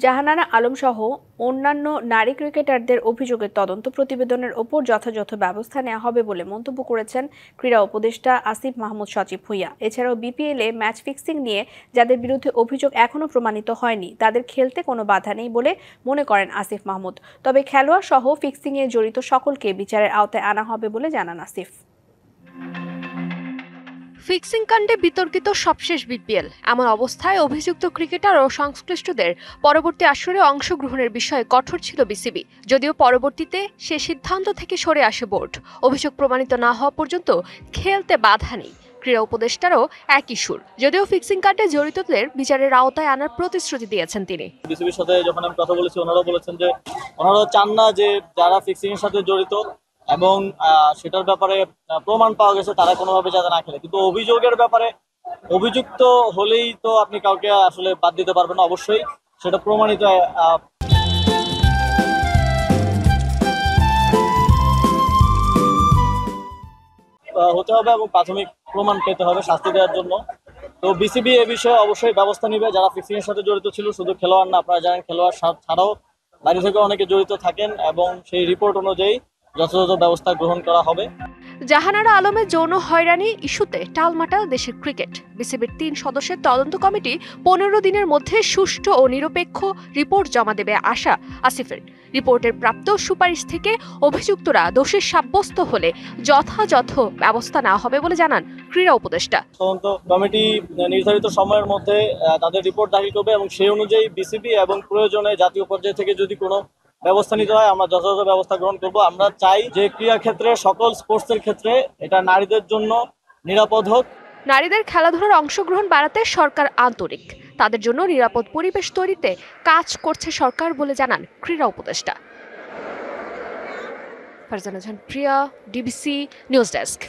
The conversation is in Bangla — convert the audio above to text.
জাহানারা আলম সহ অন্যান্য নারী ক্রিকেটারদের অভিযোগের তদন্ত প্রতিবেদনের ওপর যথাযথ ব্যবস্থা নেওয়া হবে বলে মন্তব্য করেছেন ক্রীড়া উপদেষ্টা আসিফ মাহমুদ সচিব ভূঁইয়া। এছাড়াও বিপিএলে ম্যাচ ফিক্সিং নিয়ে যাদের বিরুদ্ধে অভিযোগ এখনও প্রমাণিত হয়নি তাদের খেলতে কোনো বাধা নেই বলে মনে করেন আসিফ মাহমুদ। তবে খেলোয়াড় সহ ফিক্সিংয়ে জড়িত সকলকে বিচারের আওতায় আনা হবে বলে জানান আসিফ। ফিক্সিং কাণ্ডে বিতর্কিত সবশেষ বিপিএল, এমন অবস্থায় অভিযুক্ত ক্রিকেটার ও সংশ্লিষ্টদের পরবর্তী আসরে অংশগ্রহণের বিষয়ে কঠোর ছিল বিসিবি। যদিও পরবর্তীতে সে সিদ্ধান্ত থেকে সরে আসে বোর্ড। অভিযোগ প্রমাণিত না হওয়া পর্যন্ত খেলতে বাধা নেই। ক্রীড়া উপদেষ্টারও একই সুর। যদিও ফিক্সিং কাণ্ডে জড়িতদের বিচারের আওতায় আনার প্রতিশ্রুতি দিয়েছেন তিনি। বিসিবির সাথে যখন আমি কথা বলেছি, ওনারাও বলেছেন যে ওনারা চান না যে যারা ফিক্সিং এর সাথে জড়িত এবং সেটার ব্যাপারে প্রমাণ পাওয়া গেছে তারা কোনোভাবে যাতে না খেলে। কিন্তু অভিযোগের ব্যাপারে অভিযুক্ত হলেই তো আপনি কাউকে আসলে বাদ দিতে পারবেন না, অবশ্যই সেটা প্রমাণিত হতে হবে এবং প্রাথমিক প্রমাণ পেতে হবে শাস্তি দেওয়ার জন্য। তো বিসিবি এ বিষয়ে অবশ্যই ব্যবস্থা নিবে। যারা ফিক্সিং এর সাথে জড়িত ছিল, শুধু খেলোয়াড় না, আপনারা জানেন খেলোয়াড় ছাড়াও বাইরে থেকে অনেকে জড়িত থাকেন এবং সেই রিপোর্ট অনুযায়ী যথাযথ ব্যবস্থা গ্রহণ করা হবে। জাহানারা আলমের যৌন হয়রানি ইস্যুতে টালমাটাল দেশের ক্রিকেট। বিসিবির ৩ সদস্যের তদন্ত কমিটি ১৫ দিনের মধ্যে সুষ্ঠু ও নিরপেক্ষ রিপোর্ট জমা দেবে আশা আসিফের। রিপোর্টের প্রাপ্ত সুপারিশ থেকে অভিযুক্তরা দোষী সাব্যস্ত হলে যথাযথ ব্যবস্থা নেওয়া হবে বলে জানান ক্রীড়া উপদেষ্টা। তদন্ত কমিটি নির্ধারিত সময়ের মধ্যে তাদের রিপোর্ট দাখিল করবে এবং সেই অনুযায়ী বিসিবি এবং প্রয়োজনে জাতীয় পর্যায় থেকে যদি কোনো ব্যবস্থা নিতে হয় আমরা যথাযথ ব্যবস্থা গ্রহণ করব। আমরা চাই যে ক্রীড়া ক্ষেত্রে, সকল স্পোর্টসের ক্ষেত্রে এটা নারীদের জন্য নিরাপদ হোক। নারীদের খেলাধুলার অংশগ্রহণ বাড়াতে সরকার আন্তরিক। তাদের জন্য নিরাপদ পরিবেশ তৈরিতে কাজ করছে সরকার বলে জানান ক্রীড়া উপদেষ্টা। ফারজানা জাহান প্রিয়া, ডিবিসি নিউজ ডেস্ক।